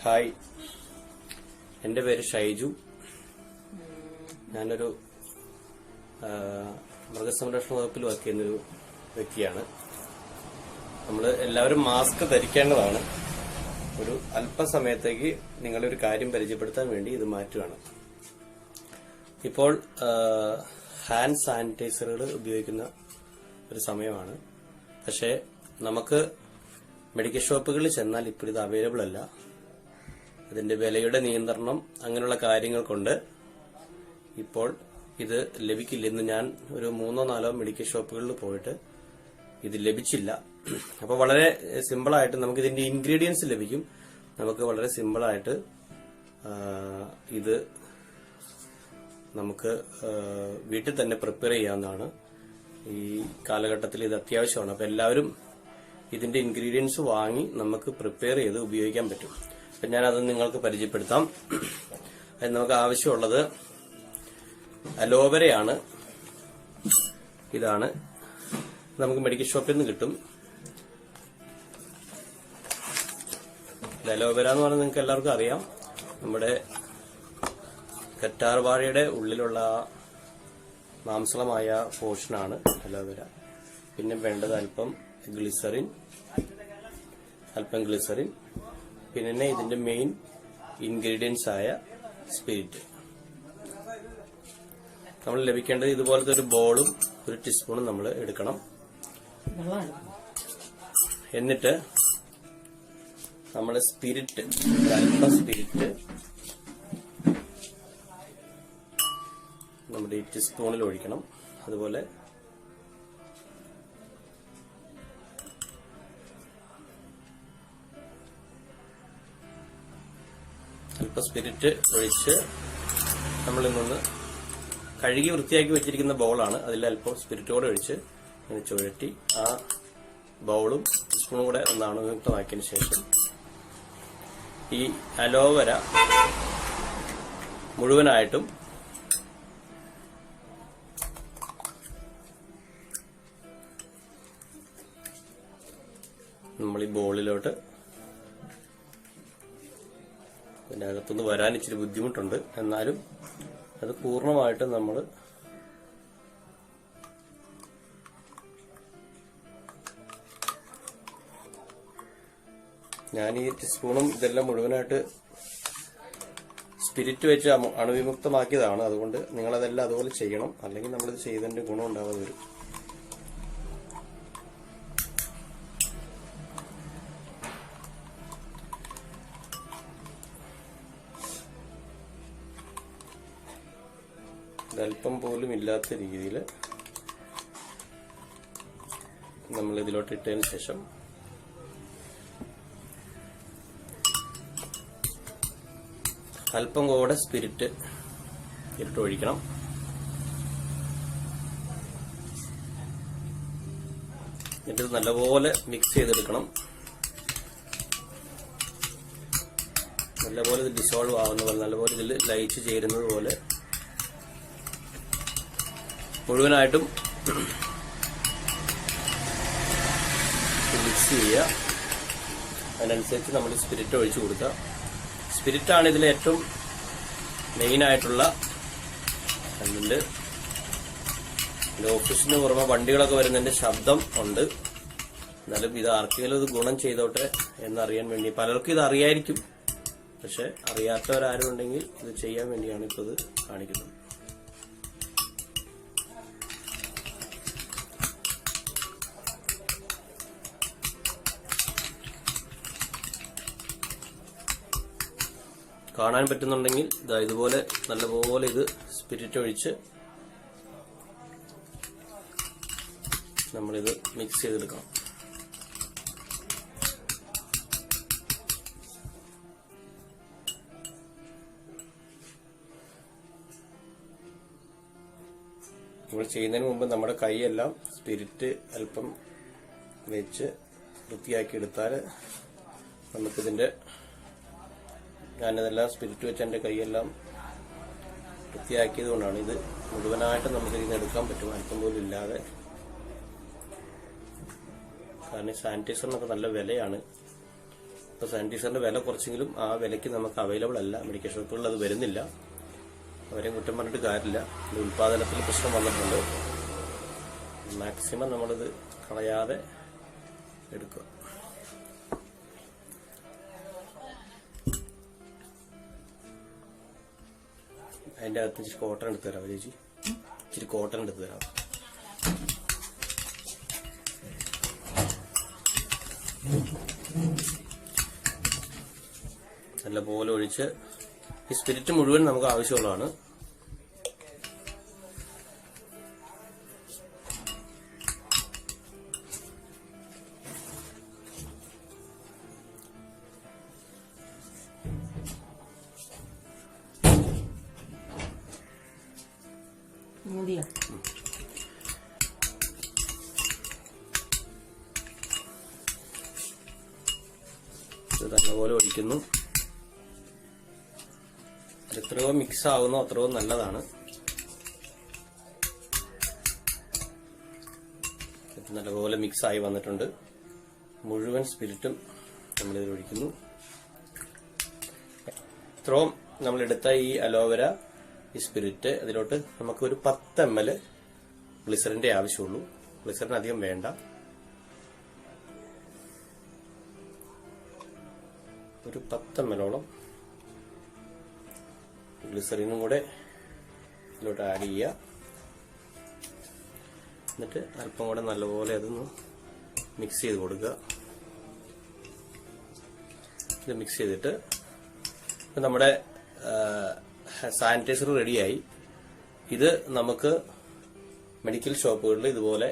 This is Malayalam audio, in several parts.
ഹായ്, എൻ്റെ പേര് ഷൈജു. ഞാനൊരു മൃഗസംരക്ഷണ വകുപ്പിൽ വർക്ക് ചെയ്യുന്നൊരു വ്യക്തിയാണ്. നമ്മൾ എല്ലാവരും മാസ്ക് ധരിക്കേണ്ടതാണ്. ഒരു അല്പസമയത്തേക്ക് നിങ്ങളൊരു കാര്യം പരിചയപ്പെടുത്താൻ വേണ്ടി ഇത് മാറ്റുകയാണ്. ഇപ്പോൾ ഹാൻഡ് സാനിറ്റൈസറുകൾ ഉപയോഗിക്കുന്ന ഒരു സമയമാണ്. പക്ഷേ നമുക്ക് മെഡിക്കൽ ഷോപ്പുകളിൽ ചെന്നാൽ ഇപ്പോൾ ഇത് അവൈലബിൾ അല്ല. അതിന്റെ വിലയുടെ നിയന്ത്രണം അങ്ങനെയുള്ള കാര്യങ്ങൾ കൊണ്ട് ഇപ്പോൾ ഇത് ലഭിക്കില്ല. ഇന്ന് ഞാൻ ഒരു 3-4 മെഡിക്കൽ ഷോപ്പുകളിൽ പോയിട്ട് ഇത് ലഭിച്ചില്ല. അപ്പോൾ വളരെ സിമ്പിളായിട്ട് നമുക്ക് ഇതിന്റെ ഇൻഗ്രീഡിയൻസ് ലഭിക്കും. നമുക്ക് വളരെ സിമ്പിളായിട്ട് ഇത് നമുക്ക് വീട്ടിൽ തന്നെ പ്രിപ്പയർ ചെയ്യാവുന്നതാണ്. ഈ കാലഘട്ടത്തിൽ ഇത് അത്യാവശ്യമാണ്. അപ്പോൾ എല്ലാവരും ഇതിന്റെ ഇൻഗ്രീഡിയൻസ് വാങ്ങി നമുക്ക് പ്രിപ്പയർ ചെയ്ത് ഉപയോഗിക്കാൻ പറ്റും. അപ്പം ഞാനത് നിങ്ങൾക്ക് പരിചയപ്പെടുത്താം. അതിന് നമുക്ക് ആവശ്യമുള്ളത് അലോവേരയാണ്. ഇതാണ്, നമുക്ക് മെഡിക്കൽ ഷോപ്പിൽ നിന്ന് കിട്ടും. അലോവേര എന്ന് പറഞ്ഞാൽ നിങ്ങൾക്ക് എല്ലാവർക്കും അറിയാം, നമ്മുടെ കറ്റാർ വാഴയുടെ ഉള്ളിലുള്ള മാംസളമായ പോർഷനാണ് അലോവേര. പിന്നെ വേണ്ടത് അല്പം ഗ്ലിസറിൻ, പിന്നെ ഇതിന്റെ മെയിൻ ഇൻഗ്രീഡിയൻസ് ആയ സ്പിരിറ്റ്. നമ്മൾ ലഭിക്കേണ്ടത് ഇതുപോലത്തെ ഒരു ബോളും ഒരു ടീസ്പൂണും നമ്മൾ എടുക്കണം. എന്നിട്ട് നമ്മൾ സ്പിരിറ്റ്, അല്പം സ്പിരിറ്റ് നമ്മുടെ ഈ ടീസ്പൂണിൽ ഒഴിക്കണം. അതുപോലെ അല്പം സ്പിരിറ്റ് ഒഴിച്ച് നമ്മളിൽ നിന്ന് കഴുകി വൃത്തിയാക്കി വെച്ചിരിക്കുന്ന ബൗളാണ്. അതിൽ അല്പം സ്പിരിറ്റോടെ ഒഴിച്ച് ഇങ്ങനെ ചുഴറ്റി ആ ബൗളും ടീസ്പൂണും കൂടെ ഒന്ന് അണുയുക്തമാക്കിയതിന് ശേഷം ഈ അലോവേര മുഴുവനായിട്ടും നമ്മൾ ഈ ബോളിലോട്ട്, അതിൻ്റെ അകത്തുനിന്ന് വരാൻ ഇച്ചിരി ബുദ്ധിമുട്ടുണ്ട്, എന്നാലും അത് പൂർണ്ണമായിട്ടും നമ്മൾ ഞാൻ ഈ ടീസ്പൂണും ഇതെല്ലാം മുഴുവനായിട്ട് സ്പിരിറ്റ് വെച്ച് അണുവിമുക്തമാക്കിയതാണ്. അതുകൊണ്ട് നിങ്ങളതെല്ലാം അതുപോലെ ചെയ്യണം, അല്ലെങ്കിൽ നമ്മളിത് ചെയ്തതിന്റെ ഗുണം ഉണ്ടാവാതെ വരും. അല്പം പോലും ഇല്ലാത്ത രീതിയിൽ നമ്മൾ ഇതിലോട്ട് ഇട്ടതിന് ശേഷം അല്പം കൂടെ സ്പിരിറ്റ് ഇട്ട് ഒഴിക്കണം. എന്നിട്ട് നല്ലപോലെ മിക്സ് ചെയ്തെടുക്കണം. നല്ലപോലെ ഇത് ഡിസോൾവ് ആവുന്ന പോലെ, നല്ലപോലെ ഇതിൽ ലയിച്ച് ചേരുന്നത് പോലെ മുഴുവനായിട്ടും മിക്സ് ചെയ്യുക. അതിനനുസരിച്ച് നമ്മൾ സ്പിരിറ്റ് ഒഴിച്ചു കൊടുക്കുക. സ്പിരിറ്റാണ് ഇതിലെ ഏറ്റവും മെയിനായിട്ടുള്ള. അതിൻ്റെ ഓഫീസിന് പുറമെ വണ്ടികളൊക്കെ വരുന്നതിന്റെ ശബ്ദം ഉണ്ട്. എന്നാലും ഇത് ആർക്കെങ്കിലും ഇത് ഗുണം ചെയ്തോട്ടെ എന്നറിയാൻ വേണ്ടി, പലർക്കും ഇത് അറിയായിരിക്കും, പക്ഷെ അറിയാത്തവരാരും ഉണ്ടെങ്കിൽ ഇത് ചെയ്യാൻ വേണ്ടിയാണ് ഇപ്പോൾ ഇത് കാണിക്കുന്നത്. കാണാൻ പറ്റുന്നുണ്ടെങ്കിൽ ഇതുപോലെ നല്ലപോലെ ഇത് സ്പിരിറ്റ് ഒഴിച്ച് നമ്മളിത് മിക്സ് ചെയ്തെടുക്കണം. നമ്മൾ ചെയ്യുന്നതിന് മുമ്പ് നമ്മുടെ കൈയെല്ലാം സ്പിരിറ്റ് അല്പം വെച്ച് വൃത്തിയാക്കി എടുത്താൽ നമുക്കിതിന്റെ, ഞാനിതെല്ലാം സ്പിരിറ്റ് വെച്ച് എൻ്റെ കൈയെല്ലാം വൃത്തിയാക്കിയത് കൊണ്ടാണ് ഇത് മുഴുവനായിട്ട് നമുക്ക് ഇതിന് എടുക്കാൻ പറ്റും, അല്പം പോലും ഇല്ലാതെ. കാരണം സാനിറ്റൈസറിനൊക്കെ നല്ല വിലയാണ്. അപ്പോൾ സാനിറ്റൈസറിന്റെ വില കുറച്ചെങ്കിലും ആ വിലയ്ക്ക് നമുക്ക് അവൈലബിൾ അല്ല. മെഡിക്കൽ ഷോപ്പുകളിൽ അത് വരുന്നില്ല. അവരെ കുറ്റം പറഞ്ഞിട്ട് കാര്യമില്ല. ഇത് ഉൽപാദനത്തിൽ പ്രശ്നം വന്നിട്ടുണ്ട്. മാക്സിമം നമ്മളിത് കളയാതെ എടുക്കുക. അതിൻ്റെ അകത്ത് ഇച്ചിരി കോട്ടൺ എടുത്ത് തരാം ചേച്ചി, ഇച്ചിരി കോട്ടൺ എടുത്ത് തരാം. നല്ലപോലെ ഒഴിച്ച് ഈ സ്പിരിറ്റ് മുഴുവൻ നമുക്ക് ആവശ്യമുള്ളതാണ്. ഇത് നല്ലപോലെ ഒഴിക്കുന്നു. എത്രയോ മിക്സ് ആവുന്നോ അത്രയോ നല്ലതാണ്. നല്ലപോലെ മിക്സ് ആയി വന്നിട്ടുണ്ട്. മുഴുവൻ സ്പിരിറ്റും നമ്മളിതിൽ ഒഴിക്കുന്നു. ഇത്രയും നമ്മളെടുത്ത ഈ അലോവേര, ഈ സ്പിരിറ്റ് അതിലോട്ട് നമുക്കൊരു 10 ml ഗ്ലിസറിന്റെ ആവശ്യമുള്ളൂ. ഗ്ലിസറിൻ അധികം വേണ്ട. ഒരു 10 ml ഗ്ലിസറിനും കൂടെ ഇതിലോട്ട് ആഡ് ചെയ്യുക. എന്നിട്ട് അല്പം കൂടെ നല്ലപോലെ അതൊന്ന് മിക്സ് ചെയ്ത് കൊടുക്കുക. ഇത് മിക്സ് ചെയ്തിട്ട് നമ്മുടെ സാനിറ്റൈസർ റെഡിയായി. ഇത് നമുക്ക് മെഡിക്കൽ ഷോപ്പുകളിൽ ഇതുപോലെ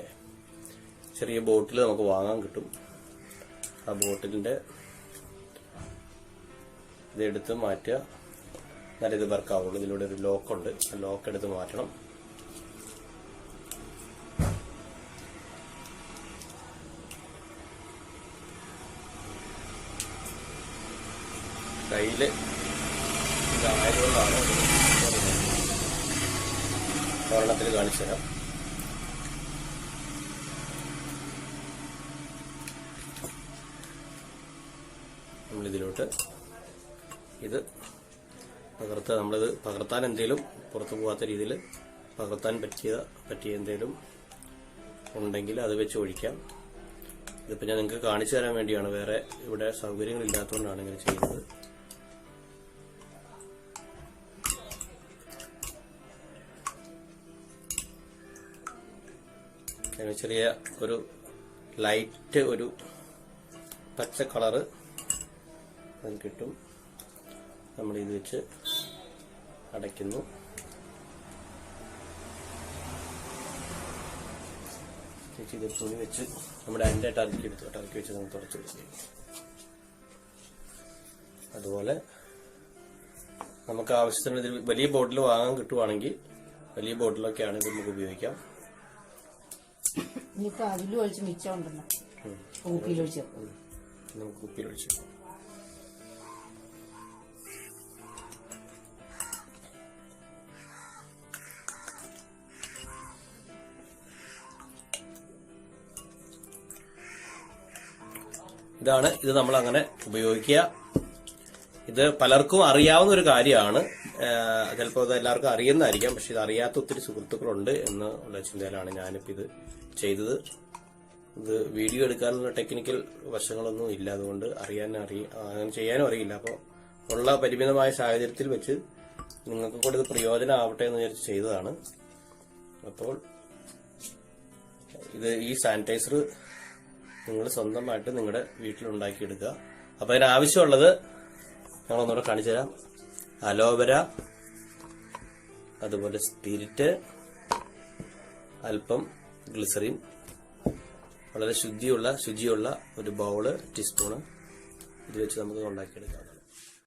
ചെറിയ ബോട്ടിൽ നമുക്ക് വാങ്ങാൻ കിട്ടും. ആ ബോട്ടിലിന്റെ ഇതെടുത്ത് മാറ്റുക. എന്നാലും ഇത് വർക്കാവുള്ളൂ. ഇതിലൂടെ ഒരു ലോക്കുണ്ട്. ആ ലോക്ക് എടുത്ത് മാറ്റണം. കയ്യില് ഇതായതുകൊണ്ടാണ് ഒരെണ്ണത്തിൽ കാണിച്ചു തരാം. നമ്മളിതിലോട്ട് ഇത് നമ്മളിത് പകർത്താൻ എന്തെങ്കിലും പുറത്തു പോകാത്ത രീതിയിൽ പകർത്താൻ പറ്റിയ എന്തെങ്കിലും ഉണ്ടെങ്കിൽ അത് വെച്ച് ഒഴിക്കാം. ഇതിപ്പോൾ ഞാൻ നിങ്ങൾക്ക് കാണിച്ചു തരാൻ വേണ്ടിയാണ്. വേറെ ഇവിടെ സൗകര്യങ്ങളില്ലാത്തതുകൊണ്ടാണ് ഇങ്ങനെ ചെയ്യുന്നത്. ചെറിയ ഒരു ലൈറ്റ് ഒരു പച്ച കളറ് അത് കിട്ടും. നമ്മളിത് വെച്ച് അടയ്ക്കുന്നു. ഇത് തുണി വെച്ച് നമ്മുടെ അതിൻ്റെ ടർക്കി വെച്ച് നമുക്ക് തുടച്ച് വെച്ച് അതുപോലെ നമുക്ക് ആവശ്യത്തിന് ഇതിൽ വലിയ ബോട്ടിൽ വാങ്ങാൻ കിട്ടുവാണെങ്കിൽ വലിയ ബോട്ടിലൊക്കെയാണ് ഇത് നമുക്ക് ഉപയോഗിക്കാം. ഇനിയിപ്പോ അതിലും ഒഴിച്ച് മിച്ചം ഉണ്ടല്ലോ, കുപ്പിയിലൊഴിച്ച് നമുക്ക് കുപ്പിയിലൊഴിച്ച് ഇതാണ്. ഇത് നമ്മൾ അങ്ങനെ ഉപയോഗിക്കുക. ഇത് പലർക്കും അറിയാവുന്ന ഒരു കാര്യമാണ്. ചിലപ്പോൾ ഇത് എല്ലാവർക്കും അറിയുന്നതായിരിക്കാം. പക്ഷെ ഇത് അറിയാത്ത ഒത്തിരി സുഹൃത്തുക്കളുണ്ട് എന്നുള്ള ചിന്തയിലാണ് ഞാനിപ്പോൾ ഇത് ചെയ്തത്. ഇത് വീഡിയോ എടുക്കാനുള്ള ടെക്നിക്കൽ വശങ്ങളൊന്നും ഇല്ല. അതുകൊണ്ട് അങ്ങനെ ചെയ്യാനും അറിയില്ല. അപ്പോൾ ഉള്ള പരിമിതമായ സാഹചര്യത്തിൽ വെച്ച് നിങ്ങൾക്ക് കൂടെ ഇത് പ്രയോജനമാവട്ടെ എന്ന് വിചാരിച്ച് ചെയ്തതാണ്. അപ്പോൾ ഈ സാനിറ്റൈസർ നിങ്ങൾ സ്വന്തമായിട്ട് നിങ്ങളുടെ വീട്ടിലുണ്ടാക്കിയെടുക്കുക. അപ്പോൾ അതിനാവശ്യമുള്ളത് ഞങ്ങളൊന്നുകൂടെ കാണിച്ചു തരാം. അലോവേര, അതുപോലെ സ്പിരിറ്റ്, അല്പം ഗ്ലിസറിൻ, വളരെ ശുചിയുള്ള ഒരു ബൗള്, ടീസ്പൂണ്. ഇത് വെച്ച് നമുക്ക് ഉണ്ടാക്കിയെടുക്കാം.